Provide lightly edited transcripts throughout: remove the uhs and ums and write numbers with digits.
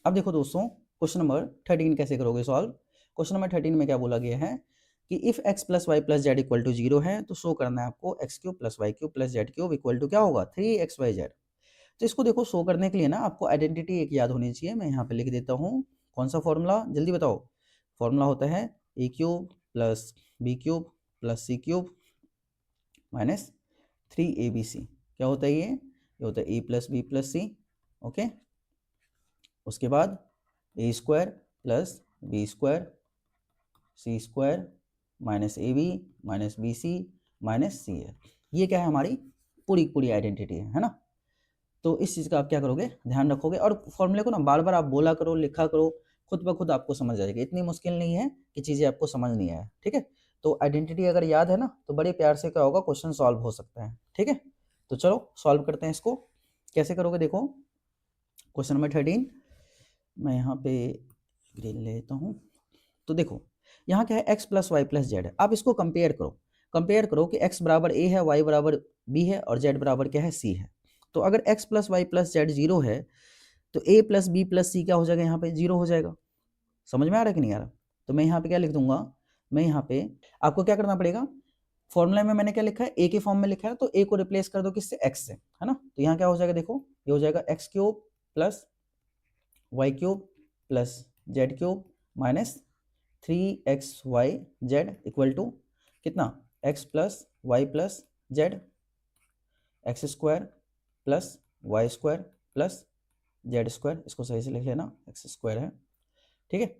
अब देखो दोस्तों, क्वेश्चन नंबर 13 कैसे करोगे सॉल्व। क्वेश्चन नंबर 13 में क्या बोला गया है कि if x plus y plus z equal to 0 है तो शो करना है आपको x cube plus y cube plus z cube equal to क्या होगा 3xyz। तो इसको देखो शो करने के लिए ना आपको आइडेंटिटी एक याद होनी चाहिए। मैं यहाँ पे लिख देता हूँ, कौन सा फॉर्मूला जल्दी बताओ। फॉर्मूला होता है a cube plus b cube plus c cube minus 3abc। क्या होता है ये होता है a plus B plus c. Okay, उसके बाद a square plus b square c square minus a b minus b c minus c है। ये क्या है, हमारी पूरी पूरी आइडेंटिटी है ना। तो इस चीज़ का आप क्या करोगे, ध्यान रखोगे और फॉर्मूले को ना बार बार आप बोला करो, लिखा करो, खुद ब खुद आपको समझ आ जाएगी। इतनी मुश्किल नहीं है कि चीज़ें आपको समझ नहीं आए, ठीक है। तो आइडेंटिटी अगर याद है ना तो बड़े प्यार से क्या होगा, क्वेश्चन सॉल्व हो सकता है, ठीक है। तो चलो सॉल्व करते हैं इसको। कैसे करोगे देखो, क्वेश्चन नंबर 13 मैं यहाँ पे ग्रीन लेता हूँ। तो देखो यहाँ क्या है, x plus y plus z है। आप इसको कंपेयर करो, कंपेयर करो कि x बराबर a है, y बराबर b है और z बराबर क्या है, c है। तो अगर x plus y plus z 0 है तो a plus B plus c क्या हो जाएगा, यहाँ पे 0 हो जाएगा। समझ में आ रहा है कि नहीं आ रहा। तो मैं यहाँ पे क्या लिख दूंगा, मैं यहाँ पे आपको क्या करना पड़ेगा, फॉर्मूला में मैंने क्या लिखा है, a के फॉर्म में लिखा है, तो a को रिप्लेस कर दो किससे, x से, है ना। तो यहाँ क्या हो जाएगा देखो, ये हो जाएगा x cube plus y cube plus z cube minus 3xyz equal to कितना, x plus y plus z x square plus y square plus z square, इसको सही से लिख लेना, एक्स स्क्वायर है, ठीक है,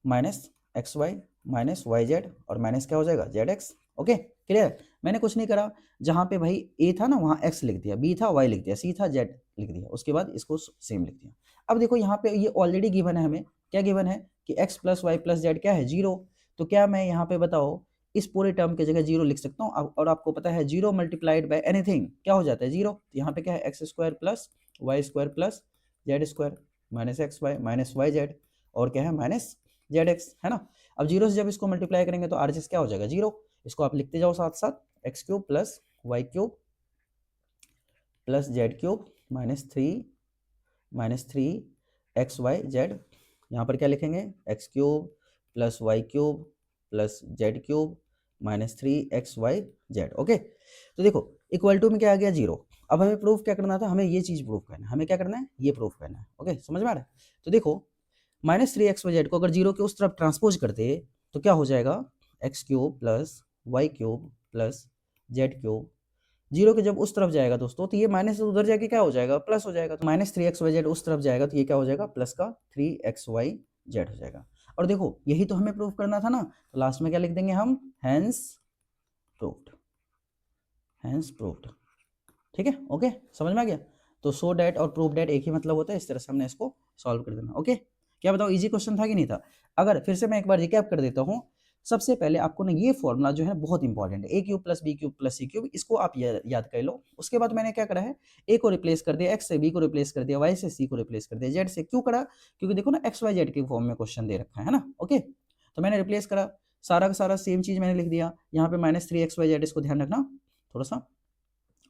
minus x y minus y z और माइनस क्या हो जाएगा, जेड एक्स। Okay clear. मैंने कुछ नहीं करा, जहाँ पे भाई ए था ना वहाँ एक्स लिख दिया, बी था वाई लिख दिया, सी था जेड लिख दिया, उसके बाद इसको सेम लिख दिया। अब देखो यहाँ पे ये ऑलरेडी गिवन है, हमें क्या गिवन है कि x plus y plus z क्या है, 0। तो क्या मैं यहाँ पे बताओ इस पूरे टर्म की जगह 0 लिख सकता हूँ। और आपको पता है 0 मल्टीप्लाइड बाय एनीथिंग क्या हो जाता है, 0। तो यहाँ पे क्या है, x square plus y square plus z square minus x y minus y z और क्या है माइनस जेड एक्स, है ना। अब 0 से जब इसको मल्टीप्लाई करेंगे तो आर क्या हो जाएगा, 0। इसको आप लिखते जाओ साथ साथ, x cube plus y cube plus z cube minus three x y z. यहाँ पर क्या लिखेंगे, x cube plus y cube plus z cube minus 3xy z. Okay, तो देखो इक्वल टू में क्या आ गया, 0। अब हमें प्रूफ क्या करना था, हमें ये चीज प्रूफ करना है, हमें क्या करना है, ये प्रूफ करना है। ओके समझ में आ रहा है। तो देखो माइनस 3xyz को अगर 0 के उस तरफ ट्रांसपोज करते तो क्या हो जाएगा, x cube plus y cube plus z cube. 0 के जब उस तरफ जाएगा दोस्तों तो ये माइनस उधर जाके क्या हो जाएगा, प्लस हो जाएगा। तो माइनस 3xyz उस तरफ जाएगा तो ये क्या हो जाएगा, प्लस का 3xyz हो जाएगा। और देखो यही तो हमें प्रूफ करना था ना, तो लास्ट में क्या लिख देंगे हम, हैंस प्रूव्ड, हैंस प्रूव्ड, ठीक है। ओके समझ में आ गया। तो सो डैट और प्रूव डैट एक ही मतलब होता है, इस तरह से हमने इसको सॉल्व कर देना। ओके क्या बताओ, इजी क्वेश्चन था कि नहीं था। अगर फिर से मैं एक बार रिकैप कर देता हूँ, सबसे पहले आपको ना ये फॉर्मूला जो है बहुत इंपॉर्टेंट है, a cube plus b cube plus c cube, इसको आप याद कर लो। उसके बाद मैंने क्या करा है, ए को रिप्लेस कर दिया, एक्स से बी को रिप्लेस कर दिया, वाई से सी को रिप्लेस कर दिया, जेड से। क्यों करा, क्योंकि देखो ना एक्स वाई जेड के फॉर्म में क्वेश्चन दे रखा है ना। ओके तो मैंने रिप्लेस करा, सारा का सारा सेम चीज मैंने लिख दिया। यहाँ पे माइनस 3xyz, इसको ध्यान रखना थोड़ा सा।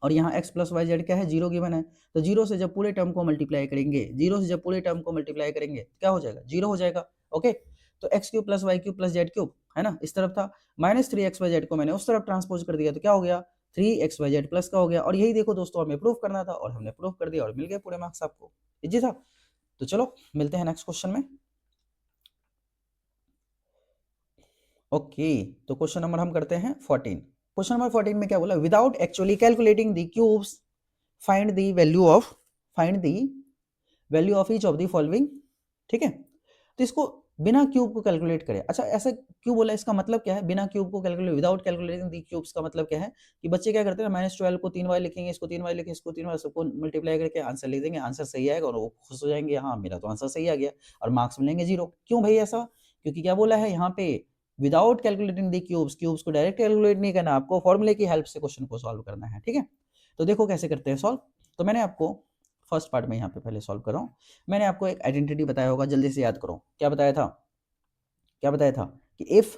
और यहाँ x प्लस वाई जेड क्या है, 0 गिवन है। तो 0 से जब पूरे टर्म को मल्टीप्लाई करेंगे, 0 से जब पूरे टर्म को मल्टीप्लाई करेंगे क्या हो जाएगा, 0 हो जाएगा। ओके तो x cube plus y cube plus z cube है ना, इस तरफ था, माइनस 3xyz को मैंने उस तरफ ट्रांसपोज कर दिया तो क्या हो गया, 3xyz प्लस का हो गया। और यही देखो दोस्तों हमें प्रूफ करना था और हमने प्रूफ कर दिया और मिल गए पूरे मार्क्स आपको, इजी था। तो चलो मिलते हैं नेक्स्ट क्वेश्चन में। ओके तो क्वेश्चन नंबर हम करते हैं 14। क्वेश्चन नंबर 14 में क्या बोला, without actually calculating the cubes find the value of, find the value of each of the following, ठीक है। तो इसको बिना क्यूब को कैलकुलेट करें। अच्छा ऐसा क्यों बोला, इसका मतलब क्या है, बिना क्यूब को कैलकुलेट, विदाउट कैलकुलेटिंग दी क्यूब्स का मतलब क्या है कि बच्चे क्या करते हैं, -12 को 3 बार लिखेंगे, इसको 3 बार लिखेंगे, इसको 3 बार, सबको मल्टीप्लाई करके आंसर लिख देंगे, आंसर सही आएगा और वो खुश हो जाएंगे, हाँ मेरा तो आंसर सही आ गया, और मार्क्स मिलेंगे 0। क्यों भाई ऐसा, क्योंकि क्या बोला है यहाँ पे, विदाउट कैलकुलेटिंग दी क्यूब्स, क्यूब्स को डायरेक्ट कैलकुलेट नहीं करना, आपको फॉर्मूले की हेल्प से क्वेश्चन को सॉल्व करना है, ठीक है। तो देखो कैसे करते हैं सॉल्व। तो मैंने आपको फर्स्ट पार्ट में यहाँ पे पहले सॉल्व कर रहा हूँ। मैंने आपको एक आइडेंटिटी बताया होगा, जल्दी से याद करो, क्या बताया था, क्या बताया था कि if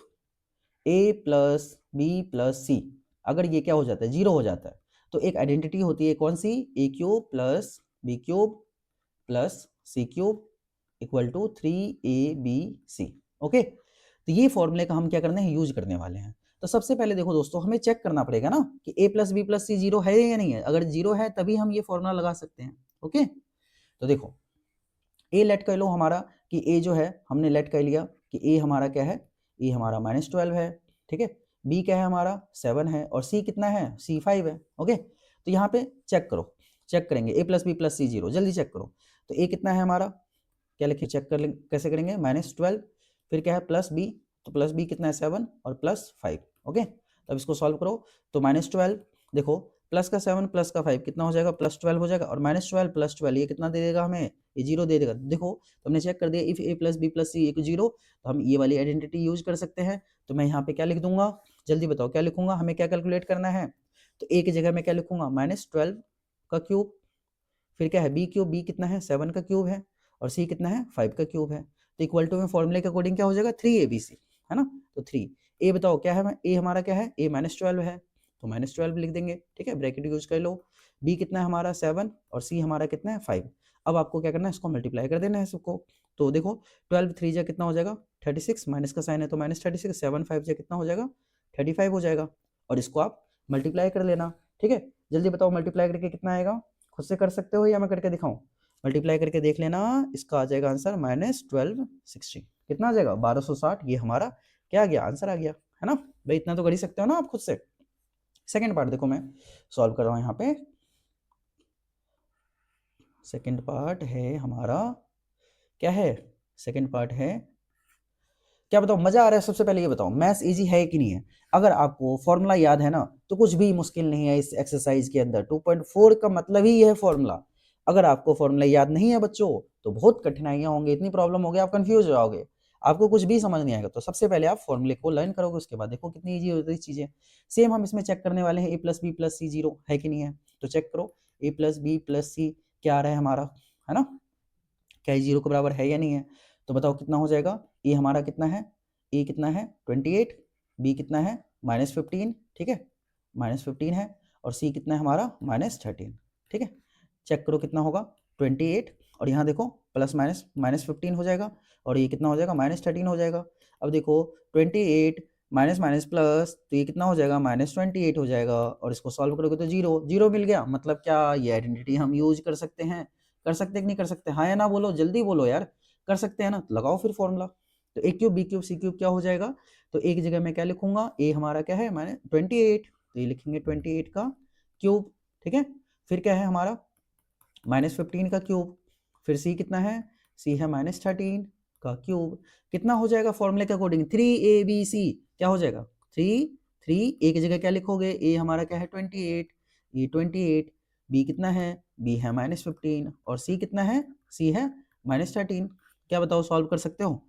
a plus B plus c, अगर ये क्या हो जाता है, 0 हो जाता है, तो एक आइडेंटिटी होती है कौन सी, a cube plus b cube plus c cube equal to 3ABC। Okay, तो ये फॉर्मूले का हम क्या करने हैं, यूज करने वाले हैं। तो सबसे पहले देखो दोस्तों, हमें चेक करना पड़ेगा ना कि a plus B plus c zero है या नहीं है। अगर जीरो है तभी हम ये फॉर्मूला लगा सकते हैं। ओके, तो देखो a लेट कर लो हमारा कि a जो है हमने लेट कर लिया कि a हमारा क्या है, a हमारा -12 है, ठीक है। b क्या है हमारा 7 है और c कितना है, c 5 है। ओके, तो यहाँ पे चेक करो, चेक करेंगे a plus B plus c zero, जल्दी चेक करो। तो a कितना है हमारा, क्या लिखे चेक कर कैसे करेंगे, -12, फिर क्या है प्लस b, तो प्लस b कितना है 7 और +5। ओके, तब इसको सॉल्व करो। तो -12 देखो, प्लस का 7 प्लस का 5 कितना हो जाएगा, +12 हो जाएगा, और -12 + 12 ये कितना दे देगा हमें, ये 0 दे देगा। देखो तो हमने चेक कर दिया, if a plus B plus C equal 0, तो हम ये वाली आइडेंटिटी यूज कर सकते हैं। तो मैं यहाँ पे क्या लिख दूंगा, जल्दी बताओ क्या लिखूंगा, हमें क्या कैलकुलेट करना है। तो a की जगह में क्या लिखूंगा, -12 का क्यूब, फिर क्या है b क्यूब, b कितना है 7 का क्यूब है, और c कितना है 5 का क्यूब है। तो इक्वल टू में फॉर्मूले के अकॉर्डिंग क्या हो जाएगा, 3abc, है ना। तो 3 a बताओ क्या है, a हमारा क्या है, a -12 है, तो -12 लिख देंगे, ठीक है, ब्रैकेट यूज कर लो। b कितना है हमारा 7 और c हमारा कितना है 5। अब आपको क्या करना है, इसको मल्टीप्लाई कर देना है सबको। तो देखो 12 3 जा कितना हो जाएगा 36, माइनस का साइन है तो -36, 7 5 जा कितना हो जाएगा 35 हो जाएगा, और इसको आप मल्टीप्लाई कर लेना। ठीक है, जल्दी बताओ मल्टीप्लाई करके कितना आएगा, खुद से कर सकते हो या मैं करके दिखाऊं, मल्टीप्लाई करके देख लेना। इसका आ जाएगा आंसर -1260, कितना आ जाएगा 1260। ये हमारा क्या आ गया, आंसर आ गया, है ना भाई, इतना तो कर ही सकते हो ना आप खुद से। सेकंड पार्ट देखो मैं सॉल्व कर रहा हूं यहाँ पे। सेकंड पार्ट है हमारा, क्या है, सेकंड पार्ट है, क्या बताओ मजा आ रहा है। सबसे पहले ये बताओ मैथ्स इजी है कि नहीं है। अगर आपको फॉर्मूला याद है ना तो कुछ भी मुश्किल नहीं है इस एक्सरसाइज के अंदर। 2.4 का मतलब ही ये है फॉर्मूला। अगर आपको फॉर्मूला याद नहीं है बच्चों तो बहुत कठिनाइयां होंगी, इतनी प्रॉब्लम होगी, आप कंफ्यूज हो जाओगे, आपको कुछ भी समझ नहीं आएगा। तो सबसे पहले आप फॉर्मूले को लर्न करोगे, उसके बाद देखो कितनी ईजी होती है चीजें। सेम हम इसमें चेक करने वाले हैं, ए plus B plus c zero है कि नहीं है। तो चेक करो ए प्लस बी प्लस सी क्या आ रहा है हमारा, है ना, क्या जीरो के बराबर है या नहीं है। तो बताओ कितना हो जाएगा, ए हमारा कितना है, ए कितना है 28, बी कितना है -15, ठीक है -15 है, और सी कितना है हमारा -13, ठीक है। चेक करो कितना होगा 28, और यहाँ देखो प्लस माइनस -15 हो जाएगा, और ये कितना हो जाएगा -13 हो जाएगा। अब देखो 28 माइनस माइनस प्लस, तो ये कितना हो जाएगा -28 हो जाएगा, और इसको सॉल्व करोगे तो जीरो जीरो मिल गया। मतलब क्या ये आइडेंटिटी हम यूज कर सकते हैं, कर सकते कि नहीं कर सकते, हाँ या ना बोलो, जल्दी बोलो यार, कर सकते हैं ना, तो लगाओ फिर फॉर्मूला। तो ए cube B cube C cube क्या हो जाएगा, तो एक जगह में क्या लिखूंगा, ए हमारा क्या है मैंने 28, तो ये लिखेंगे 28 का क्यूब, ठीक है। फिर क्या है हमारा -15 का क्यूब, फिर सी कितना है, सी है -13 का क्यूब, कितना हो जाएगा फॉर्मूले के अकॉर्डिंग 3abc, क्या हो जाएगा 3 3, एक जगह क्या लिखोगे, ए हमारा क्या है 28, ये 28, बी कितना है, बी है -15, और सी कितना है, सी है -13। क्या बताओ सॉल्व कर सकते हो,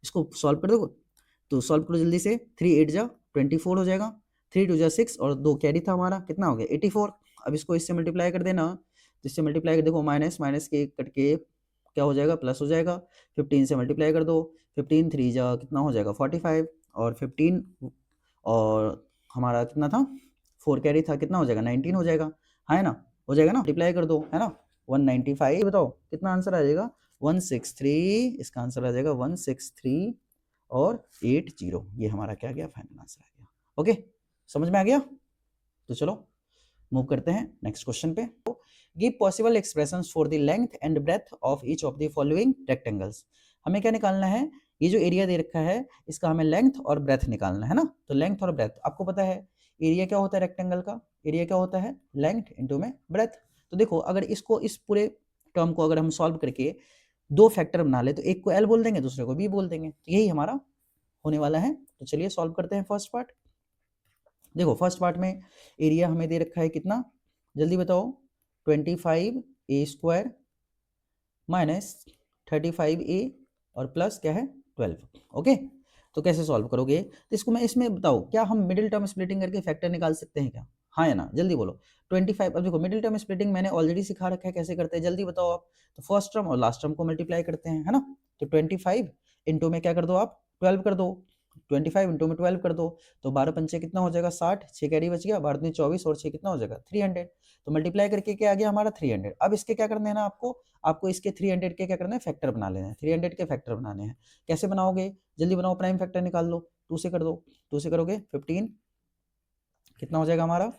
इसको सॉल्व कर दो। तो सॉल्व करो जल्दी से, 3 8 जा 24 हो जाएगा, 3 2 जा 6, और 2 कैरी था हमारा, कितना हो गया 84। अब इसको इससे मल्टीप्लाई कर देना, तो इससे मल्टीप्लाई कर देखो माइनस माइनस के कट के क्या हो जाएगा, प्लस हो जाएगा। 15 से मल्टीप्लाई कर दो, 15 3 जा कितना हो जाएगा 45, और 15 और हमारा कितना था 4 कैरी था, कितना हो जाएगा 19 हो जाएगा, है ना, हो जाएगा ना, मल्टीप्लाई कर दो, है ना 195। बताओ कितना आंसर आ जाएगा 163, इसका आंसर आ जाएगा 163 और 80, ये हमारा क्या गया फाइनल आंसर आ गया। ओके, समझ में आ गया। तो चलो मूव करते हैं नेक्स्ट क्वेश्चन पे। Give possible expressions for the length and breadth of each of the following rectangles. हमें क्या निकालना है, ये जो एरिया दे रखा है इसका हमें लेंथ और ब्रेथ निकालना है ना। तो लेंथ और ब्रेथ आपको पता है, एरिया क्या होता है रेक्टेंगल का, एरिया क्या होता है लेंथ इंटू में ब्रेथ। तो देखो अगर इसको इस पूरे टर्म को अगर हम सॉल्व करके दो फैक्टर बना ले तो एक को एल बोल देंगे दूसरे को बी बोल देंगे, तो यही हमारा होने वाला है। तो चलिए सॉल्व करते हैं फर्स्ट पार्ट। देखो फर्स्ट पार्ट में एरिया हमें दे रखा है कितना, जल्दी बताओ 25a² माइनस 35a और प्लस क्या है 12। ओके, तो कैसे सॉल्व करोगे, तो इसको मैं इसमें बताओ क्या हम मिडिल टर्म स्प्लिटिंग करके फैक्टर निकाल सकते हैं क्या, हाँ या ना, जल्दी बोलो 25। अब देखो मिडिल टर्म स्प्लिटिंग मैंने ऑलरेडी सिखा रखा है कैसे करते हैं, जल्दी बताओ आप। तो फर्स्ट टर्म और लास्ट टर्म को मल्टीप्लाई करते हैं, है ना। तो 25 इंटू में क्या कर दो आप 12 कर दो, 25 इंटू में 12 कर दो, तो 12 पंचे कितना हो जाएगा 60, 6 कैरी बच गया, 12 24 और 6 कितना हो जाएगा 300। तो मल्टीप्लाई करके क्या आ गया हमारा 300। अब इसके क्या करना है ना आपको इसके 300 के क्या करना है फैक्टर बना लेना है, 300 के फैक्टर बनाने हैं। कैसे बनाओगे, जल्दी बनाओ, प्राइम फैक्टर निकाल लो, 2 से कर दो, 2 से करोगे 15 कितना हो जाएगा हमारा।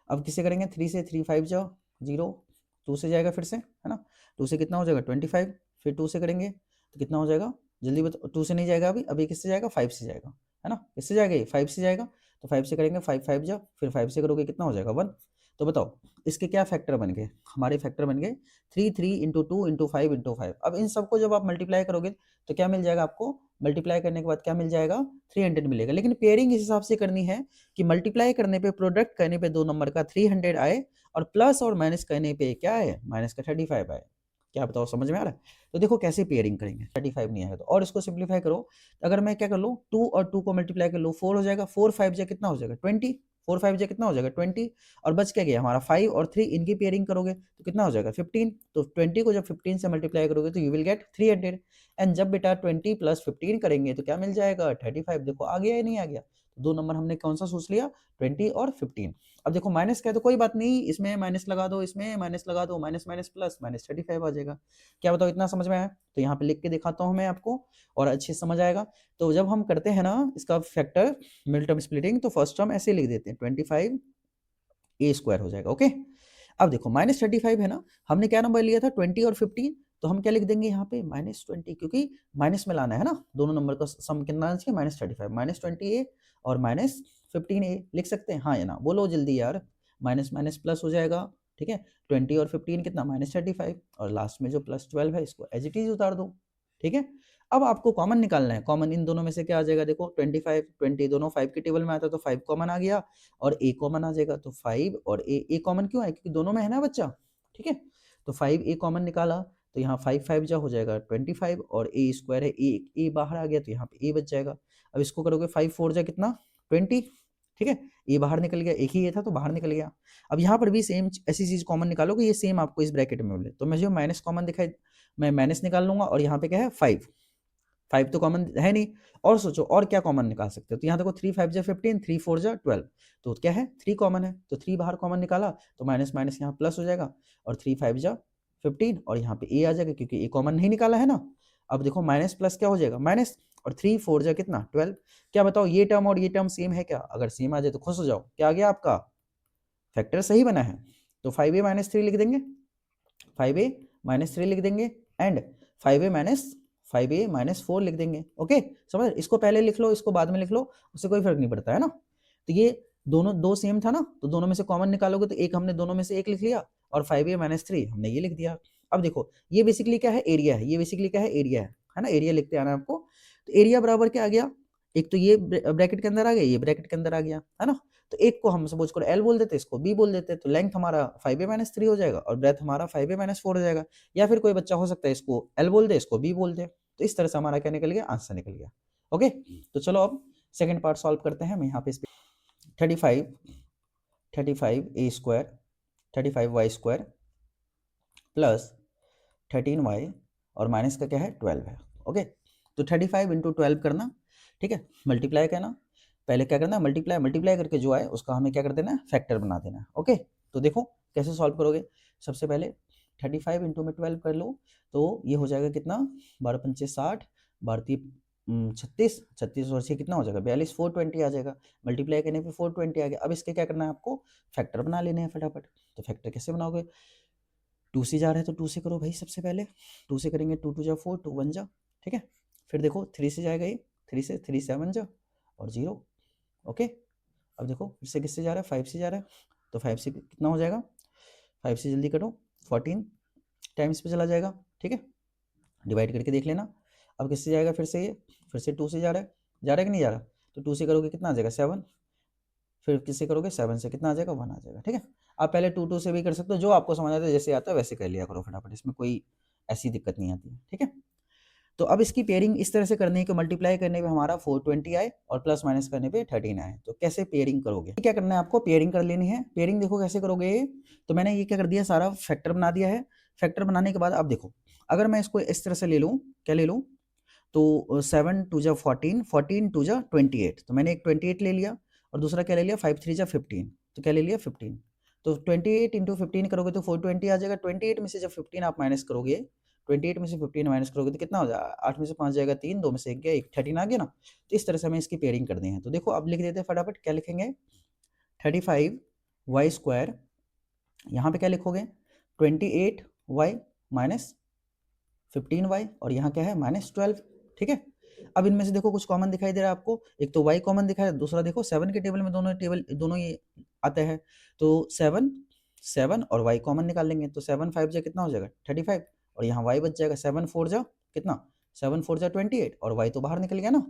अब किससे करेंगे, 3 से, 3 5 जा 0, 2 से जाएगा फिर से, है ना, 2 से कितना हो जाएगा 25, फिर 2 से करेंगे तो कितना हो जाएगा, जल्दी बताओ, 2 से नहीं जाएगा अभी किससे जाएगा 5 से जाएगा, है ना, किससे जाएगा ये 5 से जाएगा, तो 5 से करेंगे 5 5 जा, फिर 5 से करोगे कितना हो जाएगा 1। तो बताओ इसके क्या फैक्टर बन गए, हमारे फैक्टर बन गए 3 3 इंटू 2 इंटू 5 इंटू 5। अब इन सबको जब आप मल्टीप्लाई करोगे तो क्या मिल जाएगा आपको, मल्टीप्लाई करने के बाद क्या मिल जाएगा 300 मिलेगा। लेकिन पेयरिंग इस हिसाब से करनी है कि मल्टीप्लाई करने पे, प्रोडक्ट करने पे 2 नंबर का 300 आए और प्लस और माइनस करने पे क्या है, माइनस का 35 आए। क्या बताओ समझ में आ रहा है। तो देखो कैसे पेयरिंग करेंगे, 35 नहीं आएगा तो, और इसको सिंप्लीफाई करो, अगर मैं क्या कर लूँ 2 और 2 को मल्टीप्लाई कर लूँ 4 हो जाएगा, 4 5 जा कितना हो जाएगा 20, 4 5 जा कितना हो जाएगा 20, और बच क्या गया हमारा 5 और 3, इनकी पेयरिंग करोगे तो कितना हो जाएगा 15। तो 20 को जब 15 से मल्टीप्लाई करोगे तो यू विल गेट 300। एंड जब बेटा 20 प्लस 15 करेंगे तो क्या मिल जाएगा 35। देखो आ गया या नहीं आ गया, तो 2 नंबर हमने कौन सा सोच लिया 20 और 15। अब देखो माइनस का है तो कोई बात नहीं, इसमें माइनस लगा दो, इसमें माइनस लगा दो, माइनस माइनस प्लस माइनस 35 आ जाएगा। क्या बताओ इतना समझ में आया। तो यहाँ पे लिख के दिखाता हूँ मैं आपको और अच्छे से समझ आएगा। तो जब हम करते हैं ना इसका फैक्टर मिड टर्म स्प्लिटिंग, तो फर्स्ट टर्म ऐसे लिख देते हैं 25 ए स्क्वायर हो जाएगा। ओके, अब देखो -35 है ना, हमने क्या नंबर लिया था 20 और 15, तो हम क्या लिख देंगे यहाँ पे -20, क्योंकि माइनस में लाना है ना, दोनों नंबर का सम कितना आना चाहिए -35, -20 और -15 लिख सकते हैं हाँ या ना, बोलो जल्दी यार। माइनस माइनस प्लस हो जाएगा, ठीक है, 20 और 15 कितना -35, और लास्ट में जो +12 है इसको एज इट इज उतार दो, ठीक है। अब आपको कॉमन निकालना है, कॉमन इन दोनों में से क्या आ जाएगा, देखो 25 20 दोनों 5 के टेबल में आता है तो 5 कॉमन आ गया और ए कॉमन आ जाएगा, तो 5 और ए कॉमन क्यों है, क्योंकि दोनों में है ना बच्चा, ठीक है। तो 5 ए कॉमन निकाला तो यहाँ 5 5 जा हो जाएगा 25 और ए स्क्वायर है, ए बाहर आ गया तो यहाँ पे ए बच जाएगा। अब इसको करोगे 5 4 जा कितना 20, ठीक है, ये बाहर निकल गया, एक ही ये था तो बाहर निकल गया। अब यहाँ पर भी सेम ऐसी चीज कॉमन निकालोगे, ये सेम आपको इस ब्रैकेट में मिले, तो मैं जो माइनस कॉमन दिखाई, मैं माइनस निकाल लूंगा और यहाँ पे क्या है 5 5 तो कॉमन है नहीं, और सोचो और क्या कॉमन निकाल सकते हो, तो यहाँ देखो 3 5 जा 15, 3 4 जा 12, तो क्या है 3 कॉमन है, तो 3 बाहर कॉमन निकाला तो माइनस माइनस यहाँ प्लस हो जाएगा, और 3 5 जा 15 और यहाँ पे ए आ जाएगा क्योंकि ए कॉमन नहीं निकाला है ना। अब देखो माइनस प्लस क्या हो जाएगा माइनस, और 3 4 जा कितना 12। क्या बताओ ये टर्म और ये टर्म सेम है क्या, अगर सेम आ जाए तो खुश हो जाओ, क्या आ गया आपका फैक्टर सही बना है। तो 5a माइनस 3 लिख देंगे, 5a माइनस 3 लिख देंगे, एंड 5a माइनस 4 लिख देंगे। ओके समझ, इसको पहले लिख लो इसको बाद में लिख लो, उससे कोई फर्क नहीं पड़ता है ना। तो ये दोनों दो सेम था ना, तो दोनों में से कॉमन निकालोगे तो एक हमने दोनों में से एक लिख लिया, और 5a माइनस 3 हमने ये लिख दिया। अब देखो ये बेसिकली क्या है एरिया है, ये बेसिकली क्या है एरिया है ना, एरिया लिखते आना आपको। तो एरिया बराबर क्या आ गया, एक तो ये ब्रैकेट के अंदर आ गया, ये ब्रैकेट के अंदर आ गया, है ना। तो एक को हम सपोज करो एल बोल देते, इसको बी बोल देते, तो लेंथ हमारा 5a माइनस 3 हो जाएगा और ब्रेथ हमारा 5a माइनस 4 हो जाएगा। या फिर कोई बच्चा हो सकता है इसको एल बोल दे, इसको बी बोल दे, तो इस तरह से हमारा क्या निकल गया, आंसर निकल गया। ओके, तो चलो अब सेकंड पार्ट सॉल्व करते हैं। मैं यहाँ पे 35 a square 35 y square plus 13y और माइनस का क्या है 12 है। ओके, तो 35 इंटू 12 करना, ठीक है, मल्टीप्लाई करना, पहले क्या करना है मल्टीप्लाई, मल्टीप्लाई करके जो आए उसका हमें क्या कर देना है फैक्टर बना देना है। ओके, तो देखो कैसे सॉल्व करोगे। सबसे पहले 35 इंटू में 12 कर लो, तो ये हो जाएगा कितना 12 पंचे 60, 12 36, 36 और 6 कितना हो जाएगा 42, 420 आ जाएगा। मल्टीप्लाई करने पे 420 आ गया। अब इसके क्या करना है आपको फैक्टर बना लेने हैं फटाफट। तो फैक्टर कैसे बनाओगे, 2 से जा रहा है तो 2 से करो भाई, सबसे पहले 2 से करेंगे, 2 2 जा 4, 2 1 जा, ठीक है। फिर देखो 3 से जाएगा ये, 3 से 3 7 जा और 0। ओके, अब देखो फिर से किससे जा रहा है 5 से जा रहा है, तो 5 से कितना हो जाएगा, 5 से जल्दी करो 14 टाइम्स पे चला जाएगा, ठीक है, डिवाइड करके देख लेना। अब किससे जाएगा फिर से ये, फिर से 2 से जा रहा है कि नहीं जा रहा, तो 2 से करोगे कितना आ जाएगा 7, फिर किससे करोगे 7 से कितना आ जाएगा 1 आ जाएगा, ठीक है। आप पहले 2 2 से भी कर सकते हो, जो आपको समझ आता है, जैसे आता है वैसे कर लिया करो फटाफट, इसमें कोई ऐसी दिक्कत नहीं आती है, ठीक है। तो अब इसकी पेयरिंग इस तरह से करनी है कि मल्टीप्लाई करने पे हमारा 420 आए और प्लस माइनस करने पे 13 आए। तो कैसे पेयरिंग करोगे, क्या करना है आपको पेयरिंग कर लेनी है। पेयरिंग देखो कैसे करोगे, तो मैंने ये क्या कर दिया सारा फैक्टर बना दिया है। फैक्टर बनाने के बाद अब देखो, अगर मैं इसको इस तरह से ले लूँ, क्या ले लूँ, तो 7 टू जा 14, 14 टू जा 28, तो मैंने एक 28 ले लिया और दूसरा क्या ले लिया 5 3 जा 15, तो क्या ले लिया 15। तो 28 इंटू 15 करोगे तो 420 आ जाएगा। 28 में से जब 15 आप माइनस करोगे, 28 में से 15 माइनस करोगे तो कितना हो जाएगा, 8 में से 5 जाएगा 3, 2 में से 1 गया 1, 13 आ गया ना। तो इस तरह से हमें इसकी पेयरिंग करनी है। तो देखो अब लिख देते हैं फटाफट, क्या लिखेंगे 35y स्क्वायर, यहाँ पे क्या लिखोगे 28y माइनस 15y, और यहाँ क्या है -12। ठीक है, अब इनमें से देखो कुछ कॉमन दिखाई दे रहा है आपको, एक तो y कॉमन दिखा है, दूसरा देखो 7 के टेबल में दोनों ही आते हैं, तो 7 7 और y कॉमन निकाल लेंगे, तो 7 5 जा कितना हो जाएगा 35, और यहाँ y बच जाएगा 7 4 जा कितना 7 4 जा 28, और y तो बाहर निकल गया ना।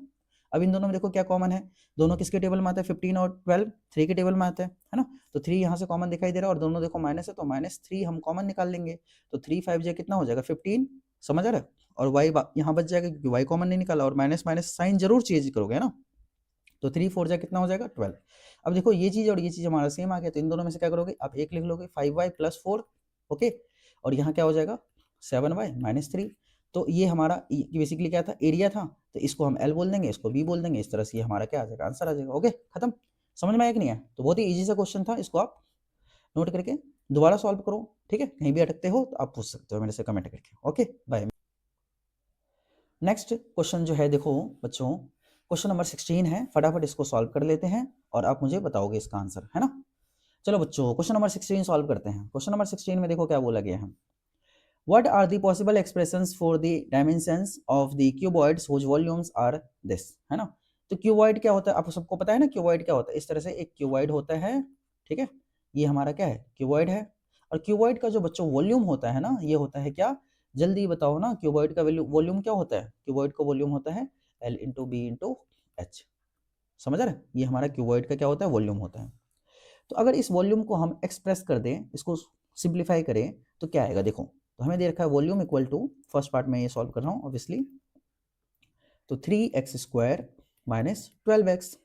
अब इन दोनों में देखो क्या कॉमन है, दोनों किसके टेबल में आते हैं 15 और 12 3 के टेबल में आते हैं, है ना। तो 3 यहाँ से कॉमन दिखाई दे रहा है और दोनों देखो माइनस है, तो -3 हम कॉमन निकाल लेंगे, तो 3 5 जा कितना हो जाएगा 15, समझ आ रहा है। और y यहाँ बच जाएगा क्योंकि y कॉमन नहीं निकाला, और माइनस माइनस साइन जरूर चेंज करोगे ना। तो 3 4 जा कितना हो जाएगा 12। अब देखो ये चीज़ और ये चीज़ हमारा सेम आ गया, तो इन दोनों में से क्या करोगे आप एक लिख लोगे 5y + 4, ओके, और यहाँ क्या हो जाएगा 7y - 3। तो ये हमारा बेसिकली क्या था, एरिया था, तो इसको हम L बोल देंगे, इसको B बोल देंगे, इस तरह से ये हमारा क्या आ जाएगा, आंसर आ जाएगा। ओके, खत्म। समझ में आया कि नहीं है? तो बहुत ही ईजी सा क्वेश्चन था, इसको आप नोट करके दोबारा सॉल्व करो। ठीक है, कहीं भी अटकते हो तो आप पूछ सकते हो मेरे से कमेंट करके। Okay, bye. नेक्स्ट क्वेश्चन जो है देखो बच्चों, क्वेश्चन नंबर 16 है, फटाफट इसको सॉल्व कर लेते हैं और आप मुझे बताओगे इसका आंसर, है ना। चलो बच्चों, क्वेश्चन नंबर 16 सॉल्व करते हैं। क्वेश्चन नंबर 16 में देखो क्या बोला गया है, What are the possible expressions for the dimensions of the cuboids whose volumes are this, है ना। तो क्यूबॉइड क्या होता है, आप सबको पता है ना क्यूबॉइड क्या होता है। इस तरह से एक क्यूबॉइड होता है, ठीक है, ये हमारा क्या है क्यूबॉइड है, और क्यूबॉइड का जो बच्चों वॉल्यूम होता है ना, ये होता है क्या, जल्दी बताओ ना, क्यूबॉइड का वॉल्यूम क्या होता है, क्यूबॉइड का वॉल्यूम होता है L into B into H, समझ आ रहे हैं, ये हमारा क्यूबॉइड का क्या होता है वॉल्यूम होता है। तो अगर इस वॉल्यूम को हम एक्सप्रेस कर दें, इसको सिंप्लीफाई करें, तो क्या आएगा देखो, तो हमें दे रखा है volume equal to, first part में ये सॉल्व कर रहा हूँ ऑब्वियसली, तो 3x² माइनस 12x।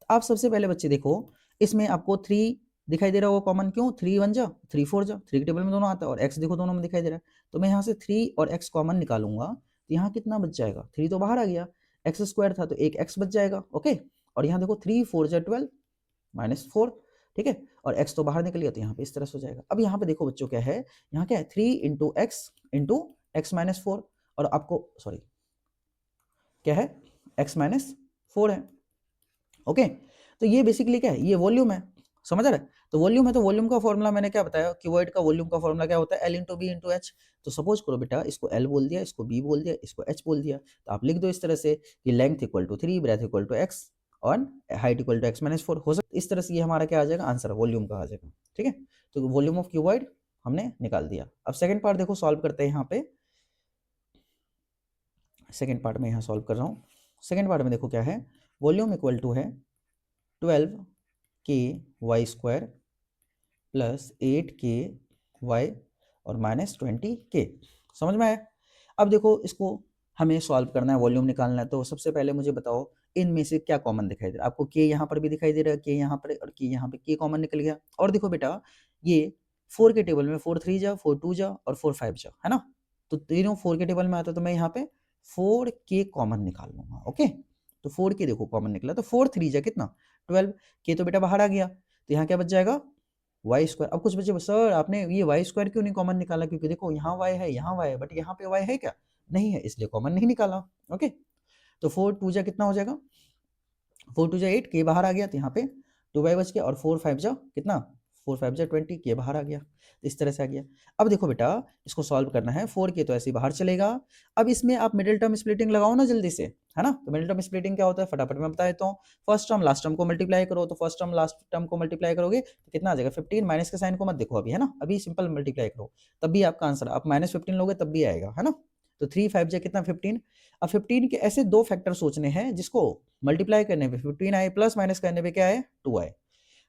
आप सबसे पहले बच्चे देखो, इसमें आपको 3 दिखाई दे रहा होगा कॉमन, क्यों 3 1 जा 3 4 जा, 3 के टेबल में दोनों आता है, और x देखो दोनों में दिखाई दे रहा है, तो मैं यहाँ से 3 और x कॉमन निकालूंगा, तो यहाँ कितना बच जाएगा, 3 तो बाहर आ गया, x² था तो एक x बच जाएगा, ओके, और यहाँ देखो 3 4 जा 12 -4, ठीक है, और x तो बाहर निकल गया, तो यहाँ पे इस तरह से हो जाएगा। अब यहाँ पे देखो बच्चों क्या है, यहाँ क्या है 3 इंटू x -4, और आपको सॉरी क्या है x -4 है, ओके। तो ये बेसिकली क्या है, ये वॉल्यूम है, समझ आ रहा है। तो वॉल्यूम है, तो वॉल्यूम का फॉर्मूला मैंने क्या बताया, क्यूबॉइड का वॉल्यूम का फॉर्मूला क्या होता है L into B into H. तो सपोज करो बेटा, इसको L बोल दिया, इसको B बोल दिया, इसको H बोल दिया, तो आप लिख दो इस तरह से कि length equal to 3, breadth equal to x, और हाइट इक्वल टू x -4 हो सकता है। इस तरह से ये हमारा क्या आ जाएगा आंसर, वॉल्यूम का आ जाएगा, ठीक है। तो वॉल्यूम ऑफ क्यूबॉइड हमने निकाल दिया। अब सेकंड पार्ट देखो सॉल्व करते हैं, यहाँ पे सेकंड पार्ट में यहाँ सॉल्व कर रहा हूँ। सेकंड पार्ट में देखो क्या है, वॉल्यूम इक्वल टू है 12k² प्लस 8k और -20k, समझ में आया। अब देखो इसको हमें सॉल्व करना है, वॉल्यूम निकालना है, तो सबसे पहले मुझे बताओ इनमें से क्या कॉमन दिखाई दे रहा है आपको, k यहाँ पर भी दिखाई दे रहा है, k यहाँ पर और k यहाँ पे, k कॉमन निकल गया। और देखो बेटा, ये 4 के टेबल में 4 3 जा 4 2 जा और 4 5 जा, है ना, तो तीनों 4 के टेबल में आता है, तो मैं यहाँ पे 4k कॉमन निकाल लूंगा, ओके। तो 4k देखो कॉमन निकला, तो 4 3 जा कितना 12, k तो बेटा बाहर आ गया, तो यहाँ क्या बच जाएगा y²। अब कुछ बच्चे, सर आपने ये y² क्यों नहीं कॉमन निकाला, क्योंकि देखो यहाँ y है, यहाँ y है, बट यहाँ पे y है क्या, नहीं है, इसलिए कॉमन नहीं निकाला, ओके। तो 4 2 जा कितना हो जाएगा, 4 2 जा 8, k बाहर आ गया, तो यहाँ पे 2y बच गया, और 4 5 जा कितना 4 5 जा 20, k बाहर आ गया, तो इस तरह से आ गया। अब देखो बेटा, इसको सॉल्व करना है, 4k तो ऐसे ही बाहर चलेगा। अब इसमें आप मिडिल टर्म स्प्लिटिंग लगाओ ना जल्दी से, है ना। तो मिडिल टर्म स्प्लिटिंग क्या होता है फटाफट मैं बता देता हूँ, फर्स्ट टर्म लास्ट टर्म को मल्टीप्लाई करो, तो फर्स्ट टर्म लास्ट टर्म को मल्टीप्लाई करोगे तो कितना आ जाएगा 15, माइनस के साइन को मत देखो अभी, है ना, अभी सिंपल मल्टीप्लाई करो, तब भी आपका आंसर, आप -15 लोगे तब भी आएगा, है ना। तो 3 5 जा कितना 15। अब 15 के ऐसे दो फैक्टर सोचने हैं जिसको मल्टीप्लाई करने पे 15 आए, प्लस माइनस करने पे क्या आए 2 आए।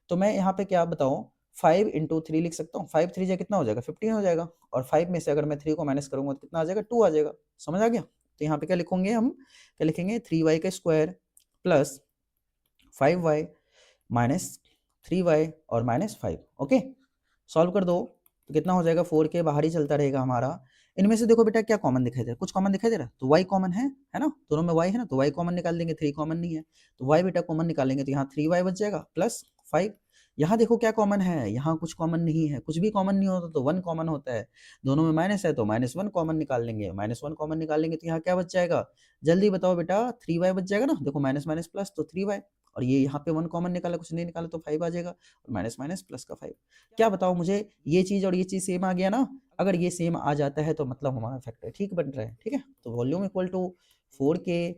तो मैं यहाँ पे क्या बताऊँ, 5 इंटू 3 लिख सकता हूँ, 5 3 जा कितना हो जाएगा 15 हो जाएगा, और 5 में से अगर मैं 3 को माइनस करूंगा तो कितना आ जाएगा 2 आ जाएगा, समझ आ गया। तो यहाँ पे क्या लिखेंगे हम, क्या लिखेंगे 3y का square plus 5y minus 3y और -5, ओके। सॉल्व कर दो तो कितना हो जाएगा, 4k बाहर ही चलता रहेगा हमारा, इनमें से देखो बेटा क्या कॉमन दिखाई दे रहा है, कुछ कॉमन दिखाई दे रहा है, तो y कॉमन है ना, दोनों में y है ना, तो y कॉमन निकाल देंगे, 3 कॉमन नहीं है, तो y बेटा कॉमन निकालेंगे तो यहाँ 3y बच जाएगा प्लस 5। यहाँ देखो क्या कॉमन है, यहाँ कुछ कॉमन नहीं है, कुछ भी कॉमन नहीं होता तो 1 कॉमन होता है, दोनों में माइनस है तो -1 कॉमन निकाल लेंगे, -1 कॉमन निकालेंगे तो यहाँ क्या बच जाएगा, जल्दी बताओ बेटा, 3y बच जाएगा ना, देखो माइनस माइनस प्लस तो 3y, और ये यहाँ पे 1 कॉमन निकाला, कुछ नहीं निकाला तो 5 आ जाएगा, और माइनस माइनस प्लस का 5। क्या बताओ मुझे, ये चीज़ और ये चीज़ सेम आ गया ना, अगर ये सेम आ जाता है तो मतलब हमारा फैक्टर ठीक बन रहा है, ठीक है। तो वॉल्यूम इक्वल टू 4k,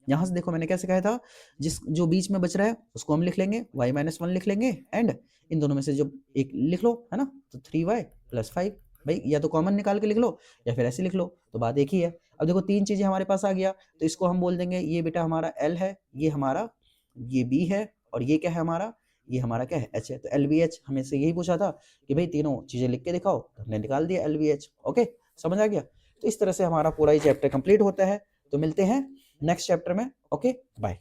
यहाँ से देखो मैंने क्या सिखाया था, जिस जो बीच में बच रहा है उसको हम लिख लेंगे y-1 लिख लेंगे, एंड इन दोनों में से जो एक लिख लो, है ना, तो 3y प्लस 5, भाई या तो कॉमन निकाल के लिख लो या फिर ऐसे लिख लो, तो बात एक ही है। अब देखो 3 चीज़ें हमारे पास आ गया, तो इसको हम बोल देंगे ये बेटा हमारा L है, ये हमारा ये B है, और ये क्या है हमारा, ये हमारा क्या है H है। तो LVH हमें से यही पूछा था कि भाई तीनों चीज़ें लिख के दिखाओ, तो हमने निकाल दिया LVH। ओके, समझ आ गया। तो इस तरह से हमारा पूरा ही चैप्टर कंप्लीट होता है। तो मिलते हैं नेक्स्ट चैप्टर में। Okay, bye.